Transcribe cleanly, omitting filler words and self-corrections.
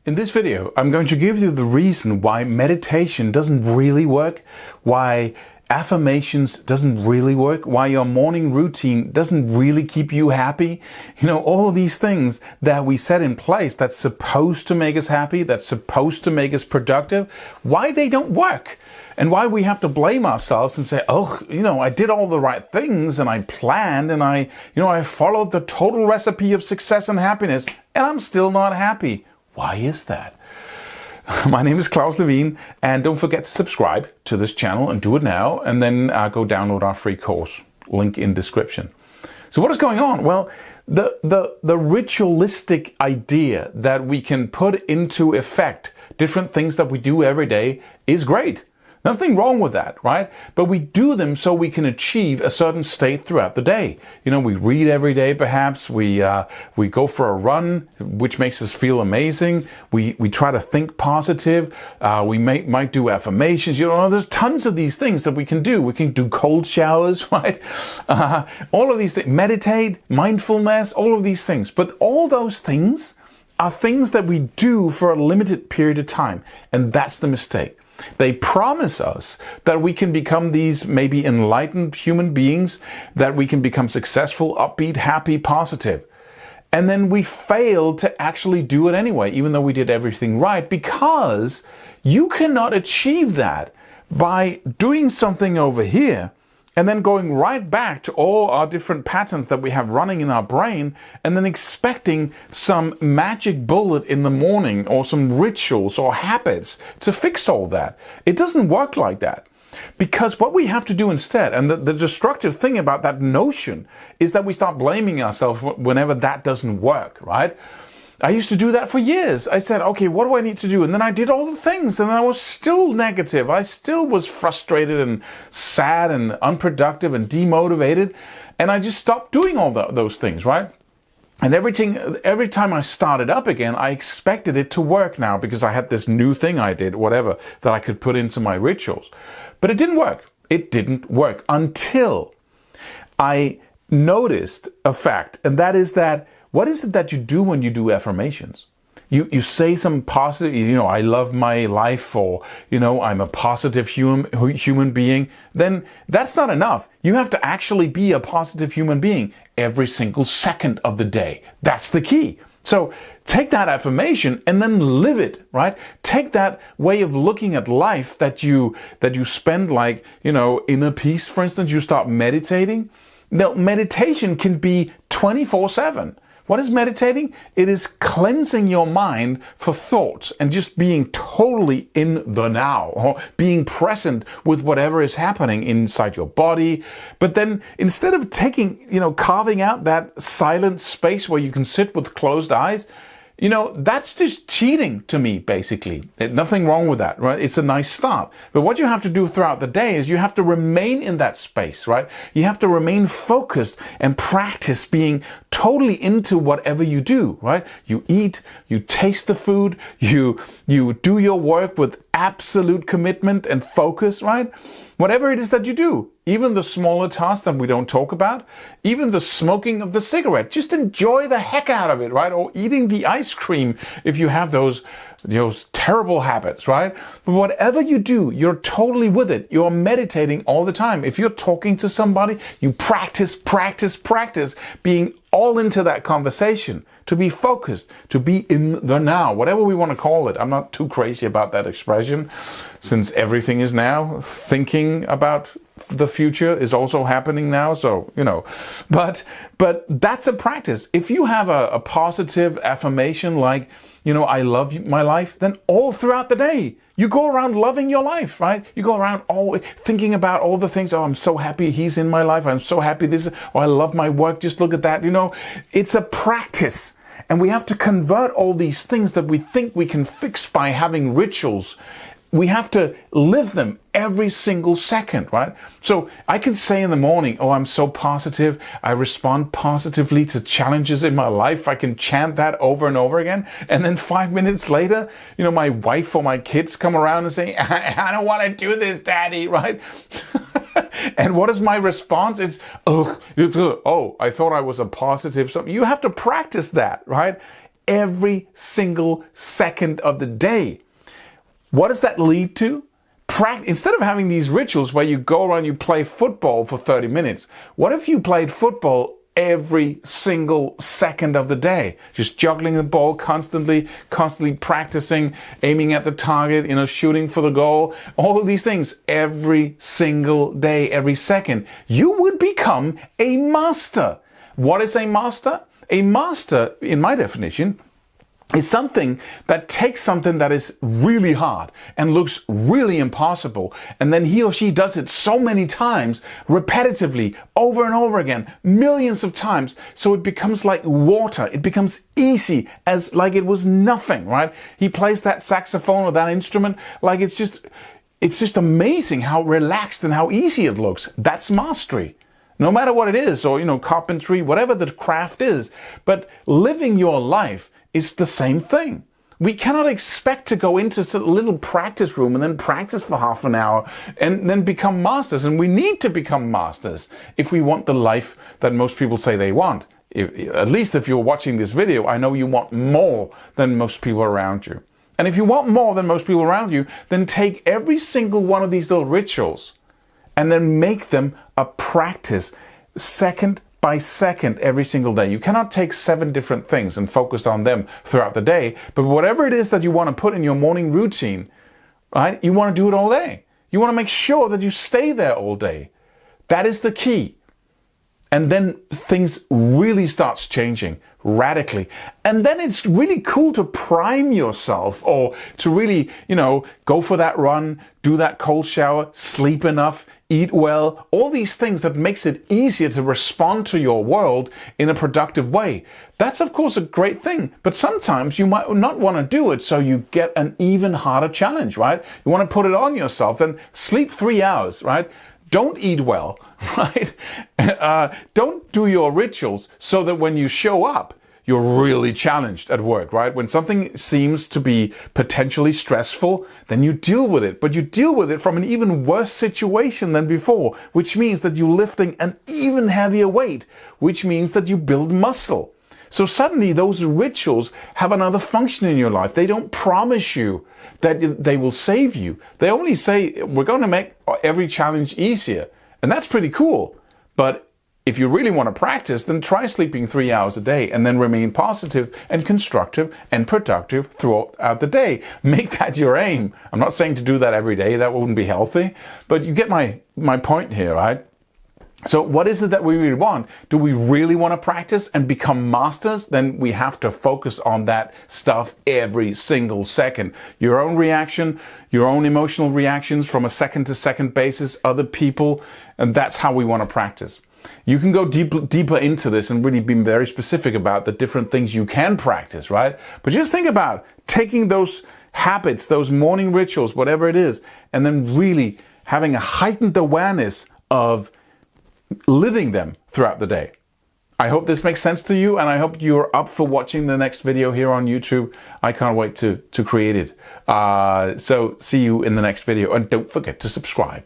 In this video, I'm going to give you the reason why meditation doesn't really work, why affirmations doesn't really work, why your morning routine doesn't really keep you happy. You know, all of these things that we set in place that's supposed to make us happy, that's supposed to make us productive, why they don't work. And why we have to blame ourselves and say, oh, I did all the right things and I planned and I followed the total recipe of success and happiness and I'm still not happy. Why is that? My name is Claus Levin, and don't forget to subscribe to this channel and do it now, and then go download our free course, link in description. So what is going on? Well, the ritualistic idea that we can put into effect different things that we do every day is great. Nothing wrong with that, right? But we do them so we can achieve a certain state throughout the day. We read every day, perhaps. We go for a run, which makes us feel amazing. We try to think positive. We might do affirmations. There's tons of these things that we can do. We can do cold showers, right? All of these things. Meditate, mindfulness, all of these things. But all those things are things that we do for a limited period of time. And that's the mistake. They promise us that we can become these maybe enlightened human beings, that we can become successful, upbeat, happy, positive. And then we fail to actually do it anyway, even though we did everything right, because you cannot achieve that by doing something over here and then going right back to all our different patterns that we have running in our brain and then expecting some magic bullet in the morning or some rituals or habits to fix all that. It doesn't work like that. Because what we have to do instead, and the destructive thing about that notion, is that we start blaming ourselves whenever that doesn't work, right? I used to do that for years. I said, okay, what do I need to do? And then I did all the things and I was still negative. I still was frustrated and sad and unproductive and demotivated. And I just stopped doing all those things, right? And every time I started up again, I expected it to work now because I had this new thing I did, whatever, that I could put into my rituals. But it didn't work. It didn't work until I noticed a fact, and that is that what is it that you do when you do affirmations? You say some positive, I love my life, or, I'm a positive human being. Then that's not enough. You have to actually be a positive human being every single second of the day. That's the key. So take that affirmation and then live it, right? Take that way of looking at life that you spend inner peace, for instance. You start meditating. Now, meditation can be 24/7. What is meditating? It is cleansing your mind for thoughts and just being totally in the now, or being present with whatever is happening inside your body. But then instead of carving out that silent space where you can sit with closed eyes, that's just cheating to me, basically. There's nothing wrong with that, right? It's a nice start. But what you have to do throughout the day is you have to remain in that space, right? You have to remain focused and practice being totally into whatever you do, right? You eat, you taste the food, you do your work with absolute commitment and focus, right? Whatever it is that you do, even the smaller tasks that we don't talk about, even the smoking of the cigarette, just enjoy the heck out of it, right? Or eating the ice cream if you have those terrible habits, right? But whatever you do, you're totally with it. You're meditating all the time. If you're talking to somebody, you practice being all into that conversation, to be focused, to be in the now, whatever we want to call it. I'm not too crazy about that expression, since everything is now. Thinking about the future is also happening now, so, But that's a practice. If you have a positive affirmation like, I love my life, then all throughout the day, you go around loving your life, right? You go around always thinking about all the things. Oh, I'm so happy he's in my life. I'm so happy I love my work. Just look at that. It's a practice. And we have to convert all these things that we think we can fix by having rituals. We have to live them every single second, right? So I can say in the morning, oh, I'm so positive. I respond positively to challenges in my life. I can chant that over and over again. And then 5 minutes later, my wife or my kids come around and say, I don't want to do this, Daddy, right? And what is my response? It's, oh, I thought I was a positive something. You have to practice that, right? every single second of the day. What does that lead to? Instead of having these rituals where you go around, you play football for 30 minutes, what if you played football every single second of the day? Just juggling the ball constantly practicing, aiming at the target, shooting for the goal, all of these things every single day, every second. You would become a master. What is a master? A master, in my definition, is something that takes something that is really hard and looks really impossible, and then he or she does it so many times, repetitively, over and over again, millions of times, so it becomes like water. It becomes easy, as like it was nothing, right? He plays that saxophone or that instrument like it's just amazing how relaxed and how easy it looks. That's mastery. No matter what it is, or carpentry, whatever the craft is. But living your life is the same thing. We cannot expect to go into a little practice room and then practice for half an hour and then become masters. And we need to become masters if we want the life that most people say they want. At least if you're watching this video, I know you want more than most people around you. And if you want more than most people around you, then take every single one of these little rituals and then make them a practice, second by second, every single day. You cannot take 7 different things and focus on them throughout the day, but whatever it is that you want to put in your morning routine, right? You want to do it all day. You want to make sure that you stay there all day. That is the key. And then things really starts changing radically. And then it's really cool to prime yourself, or to really, go for that run, do that cold shower, sleep enough, eat well, all these things that makes it easier to respond to your world in a productive way. That's of course a great thing, but sometimes you might not want to do it, so you get an even harder challenge, right? You want to put it on yourself, then sleep 3 hours, right? Don't eat well, right? Don't do your rituals so that when you show up, you're really challenged at work, right? When something seems to be potentially stressful, then you deal with it. But you deal with it from an even worse situation than before, which means that you're lifting an even heavier weight, which means that you build muscle. So suddenly those rituals have another function in your life. They don't promise you that they will save you. They only say, we're going to make every challenge easier. And that's pretty cool. But if you really want to practice, then try sleeping 3 hours a day and then remain positive and constructive and productive throughout the day. Make that your aim. I'm not saying to do that every day. That wouldn't be healthy. But you get my point here, right? So what is it that we really want? Do we really want to practice and become masters? Then we have to focus on that stuff every single second. Your own reaction, your own emotional reactions from a second to second basis, other people, and that's how we want to practice. You can go deeper into this and really be very specific about the different things you can practice, right? But just think about taking those habits, those morning rituals, whatever it is, and then really having a heightened awareness of living them throughout the day. I hope this makes sense to you, and I hope you're up for watching the next video here on YouTube. I can't wait to create it. So see you in the next video, and don't forget to subscribe.